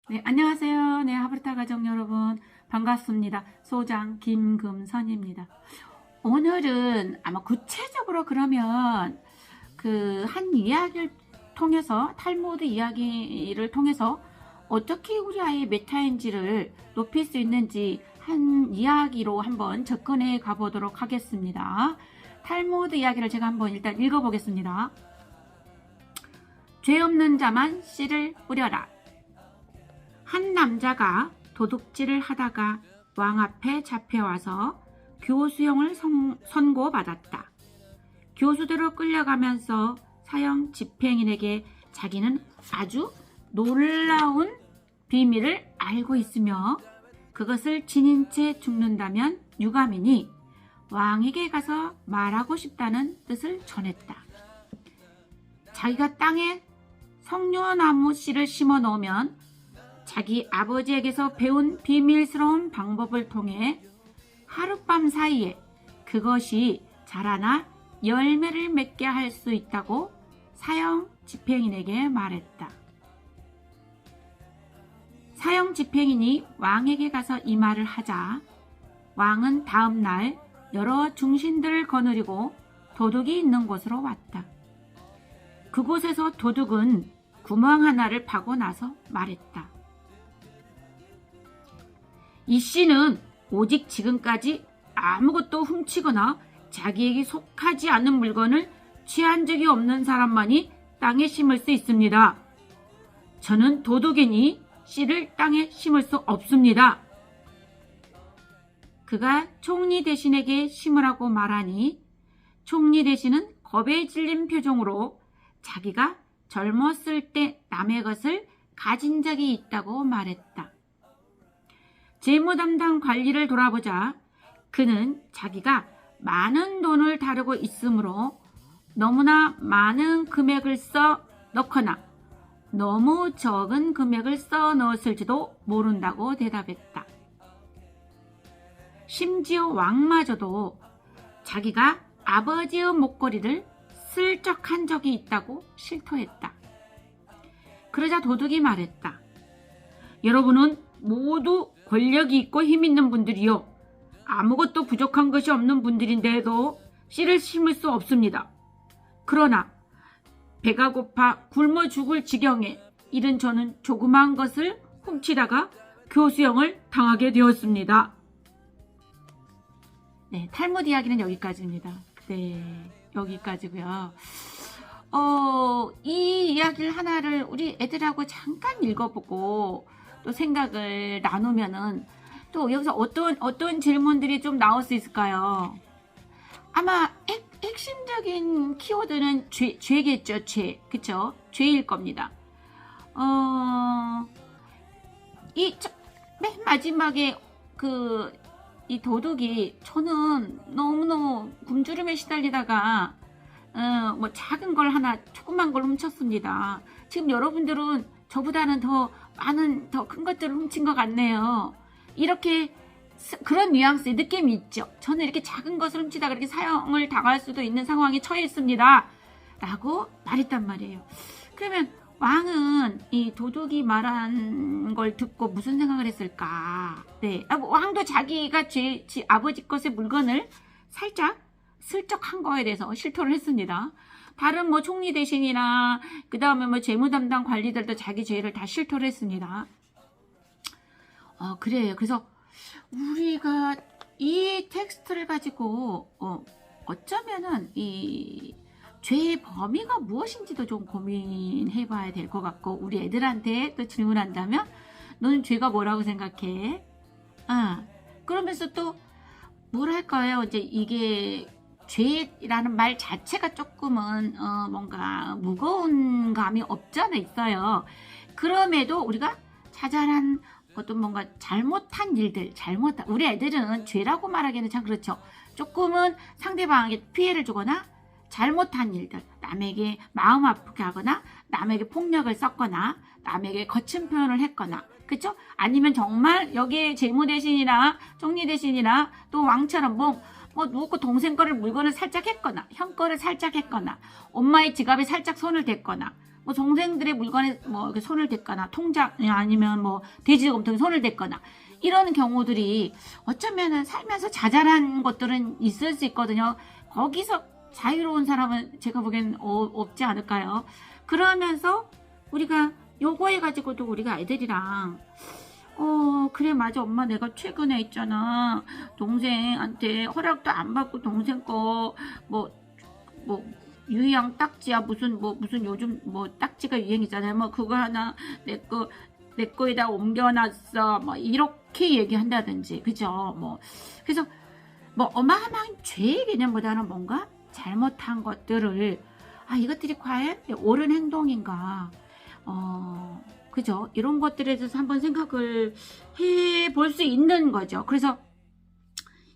네, 안녕하세요. 네, 하브리타 가족 여러분. 반갑습니다. 소장 김금선입니다. 오늘은 아마 구체적으로 그러면 한 이야기를 통해서, 탈무드 이야기를 통해서 어떻게 우리 아이의 메타인지를 높일 수 있는지 한 이야기로 한번 접근해 가보도록 하겠습니다. 탈무드 이야기를 제가 한번 일단 읽어보겠습니다. 죄 없는 자만 씨를 뿌려라. 한 남자가 도둑질을 하다가 왕 앞에 잡혀와서 교수형을 선고받았다. 교수대로 끌려가면서 사형 집행인에게 자기는 아주 놀라운 비밀을 알고 있으며 그것을 지닌 채 죽는다면 유감이니 왕에게 가서 말하고 싶다는 뜻을 전했다. 자기가 땅에 석류나무 씨를 심어 놓으면 자기 아버지에게서 배운 비밀스러운 방법을 통해 하룻밤 사이에 그것이 자라나 열매를 맺게 할 수 있다고 사형 집행인에게 말했다. 사형 집행인이 왕에게 가서 이 말을 하자 왕은 다음 날 여러 중신들을 거느리고 도둑이 있는 곳으로 왔다. 그곳에서 도둑은 구멍 하나를 파고 나서 말했다. 이 씨는 오직 지금까지 아무것도 훔치거나 자기에게 속하지 않는 물건을 취한 적이 없는 사람만이 땅에 심을 수 있습니다. 저는 도둑이니 씨를 땅에 심을 수 없습니다. 그가 총리 대신에게 심으라고 말하니 총리 대신은 겁에 질린 표정으로 자기가 젊었을 때 남의 것을 가진 적이 있다고 말했다. 재무 담당 관리를 돌아보자 그는 자기가 많은 돈을 다루고 있으므로 너무나 많은 금액을 써 넣거나 너무 적은 금액을 써 넣었을지도 모른다고 대답했다. 심지어 왕마저도 자기가 아버지의 목걸이를 슬쩍 한 적이 있다고 실토했다. 그러자 도둑이 말했다. 여러분은 모두 권력이 있고 힘 있는 분들이요. 아무것도 부족한 것이 없는 분들인데도 씨를 심을 수 없습니다. 그러나 배가 고파 굶어 죽을 지경에 이른 저는 조그마한 것을 훔치다가 교수형을 당하게 되었습니다. 네, 탈무드 이야기는 여기까지입니다. 네, 여기까지고요. 이 이야기를 하나를 우리 애들하고 잠깐 읽어보고 또 생각을 나누면은 또 여기서 어떤 질문들이 좀 나올 수 있을까요? 아마 핵심적인 키워드는 죄겠죠. 그쵸? 죄일 겁니다. 맨 마지막에 이 도둑이 저는 너무너무 굶주림에 시달리다가 뭐 작은 걸 하나 조그만 걸 훔쳤습니다. 지금 여러분들은 저보다는 더 큰 것들을 훔친 것 같네요. 이렇게 그런 뉘앙스의 느낌이 있죠. 저는 이렇게 작은 것을 훔치다가 이렇게 사형을 당할 수도 있는 상황에 처해 있습니다. 라고 말했단 말이에요. 그러면 왕은 이 도둑이 말한 걸 듣고 무슨 생각을 했을까? 네, 왕도 자기가 아버지 것의 물건을 살짝 슬쩍 한 거에 대해서 실토를 했습니다. 다른 뭐 총리 대신이나 그 다음에 뭐 재무 담당 관리들도 자기 죄를 다 실토를 했습니다. 그래요. 그래서 우리가 이 텍스트를 가지고 어쩌면은 이 죄의 범위가 무엇인지도 좀 고민해 봐야 될 것 같고, 우리 애들한테 또 질문한다면 너는 죄가 뭐라고 생각해? 그러면서 또 뭐랄까요, 이제 이게 죄라는 말 자체가 조금은 뭔가 무거운 감이 없잖아 있어요. 그럼에도 우리가 자잘한 어떤 뭔가 잘못한 일들, 우리 애들은 죄라고 말하기는 참 그렇죠. 조금은 상대방에게 피해를 주거나 잘못한 일들, 남에게 마음 아프게 하거나 남에게 폭력을 썼거나 남에게 거친 표현을 했거나, 그쵸? 아니면 정말 여기에 재무 대신이나 총리 대신이나 또 왕처럼 누구 동생 거를 물건을 살짝 했거나 형 거를 살짝 했거나 엄마의 지갑에 살짝 손을 댔거나 뭐 동생들의 물건에 뭐 이렇게 손을 댔거나 통장 아니면 뭐 돼지저금통에 손을 댔거나 이런 경우들이 어쩌면은 살면서 자잘한 것들은 있을 수 있거든요. 거기서 자유로운 사람은 제가 보기엔 없지 않을까요? 그러면서 우리가 요거 해가지고도 우리가 애들이랑 그래 맞아 엄마 내가 최근에 있잖아 동생한테 허락도 안 받고 동생 거 뭐 유희양 딱지야 무슨 요즘 뭐 딱지가 유행이잖아요. 뭐 그거 하나 내 거에다 옮겨놨어 뭐 이렇게 얘기한다든지 그죠? 뭐 그래서 뭐 어마어마한 죄의 개념보다는 뭔가 잘못한 것들을 이것들이 과연 옳은 행동인가 그죠? 이런 것들에 대해서 한번 생각을 해볼 수 있는 거죠. 그래서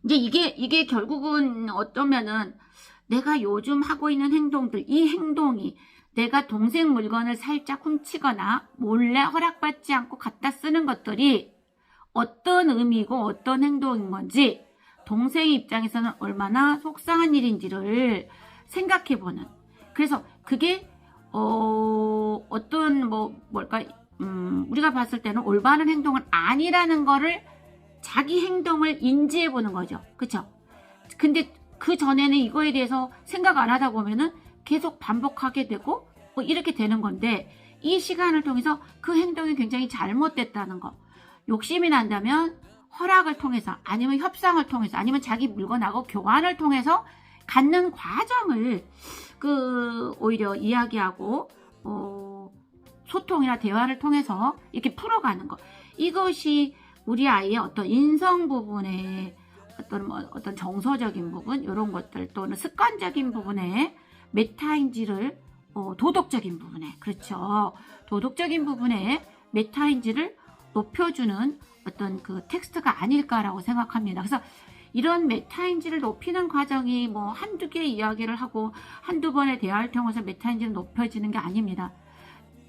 이제 이게 결국은 어떠면은 내가 요즘 하고 있는 행동들, 이 행동이 내가 동생 물건을 살짝 훔치거나 몰래 허락받지 않고 갖다 쓰는 것들이 어떤 의미고 어떤 행동인 건지 동생의 입장에서는 얼마나 속상한 일인지를 생각해보는. 그래서 그게 어떤 뭘까 우리가 봤을 때는 올바른 행동은 아니라는 거를 자기 행동을 인지해보는 거죠. 그쵸? 근데 그 전에는 이거에 대해서 생각 안 하다 보면은 계속 반복하게 되고 뭐 이렇게 되는 건데 이 시간을 통해서 그 행동이 굉장히 잘못됐다는 거. 욕심이 난다면 허락을 통해서 아니면 협상을 통해서 아니면 자기 물건하고 교환을 통해서 갖는 과정을 오히려 이야기하고 소통이나 대화를 통해서 이렇게 풀어가는 거. 이것이 우리 아이의 어떤 인성 부분에 어떤 정서적인 부분 이런 것들 또는 습관적인 부분에 메타인지를 도덕적인 부분에 그렇죠. 도덕적인 부분에 메타인지를 높여주는 어떤 그 텍스트가 아닐까라고 생각합니다. 그래서 이런 메타인지를 높이는 과정이 뭐 한두 개의 이야기를 하고 한두 번의 대화를 통해서 메타인지를 높여지는 게 아닙니다.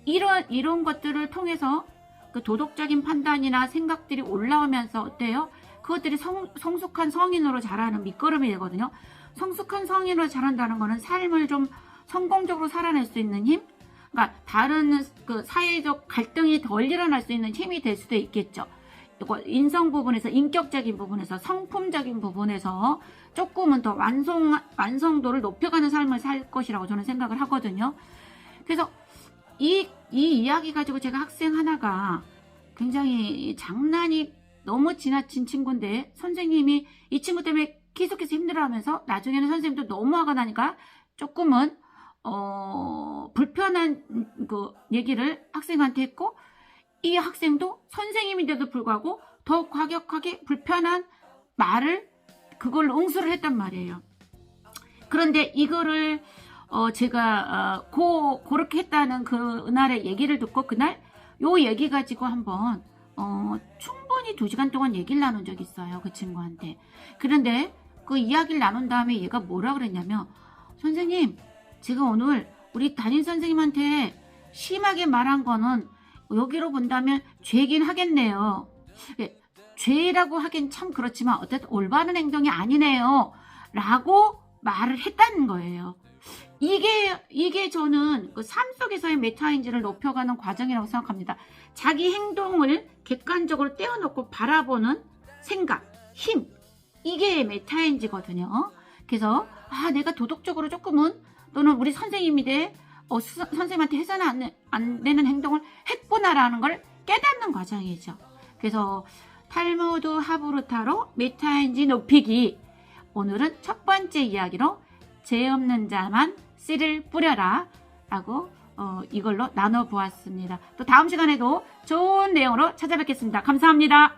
이런 것들을 통해서 그 도덕적인 판단이나 생각들이 올라오면서 어때요? 그것들이 성숙한 성인으로 자라는 밑거름이 되거든요. 성숙한 성인으로 자란다는 거는 삶을 좀 성공적으로 살아낼 수 있는 힘? 그러니까 다른 그 사회적 갈등이 덜 일어날 수 있는 힘이 될 수도 있겠죠. 인성 부분에서, 인격적인 부분에서, 성품적인 부분에서 조금은 더 완성도를 높여가는 삶을 살 것이라고 저는 생각을 하거든요. 그래서 이 이야기 가지고 제가 학생 하나가 굉장히 장난이 너무 지나친 친구인데 선생님이 이 친구 때문에 계속해서 힘들어하면서 나중에는 선생님도 너무 화가 나니까 조금은 불편한 그 얘기를 학생한테 했고 이 학생도 선생님인데도 불구하고 더 과격하게 불편한 말을 그걸로 응수를 했단 말이에요. 그런데 이거를 제가 그렇게 했다는 그날의 얘기를 듣고 그날 요 얘기 가지고 한번 충분히 2시간 동안 얘기를 나눈 적이 있어요. 그 친구한테. 그런데 그 이야기를 나눈 다음에 얘가 뭐라 그랬냐면 선생님 제가 오늘 우리 담임 선생님한테 심하게 말한 거는 여기로 본다면 죄긴 하겠네요. 죄라고 하긴 참 그렇지만 어쨌든 올바른 행동이 아니네요. 라고 말을 했다는 거예요. 이게 저는 그 삶 속에서의 메타인지를 높여가는 과정이라고 생각합니다. 자기 행동을 객관적으로 떼어놓고 바라보는 생각, 힘. 이게 메타인지거든요. 그래서 내가 도덕적으로 조금은 또는 우리 선생님인데 선생님한테 해서는 안 되는 행동을 했구나라는 걸 깨닫는 과정이죠. 그래서 탈무드 하브루타로 메타인지 높이기. 오늘은 첫 번째 이야기로 죄 없는 자만 씨를 뿌려라 라고 이걸로 나눠보았습니다. 또 다음 시간에도 좋은 내용으로 찾아뵙겠습니다. 감사합니다.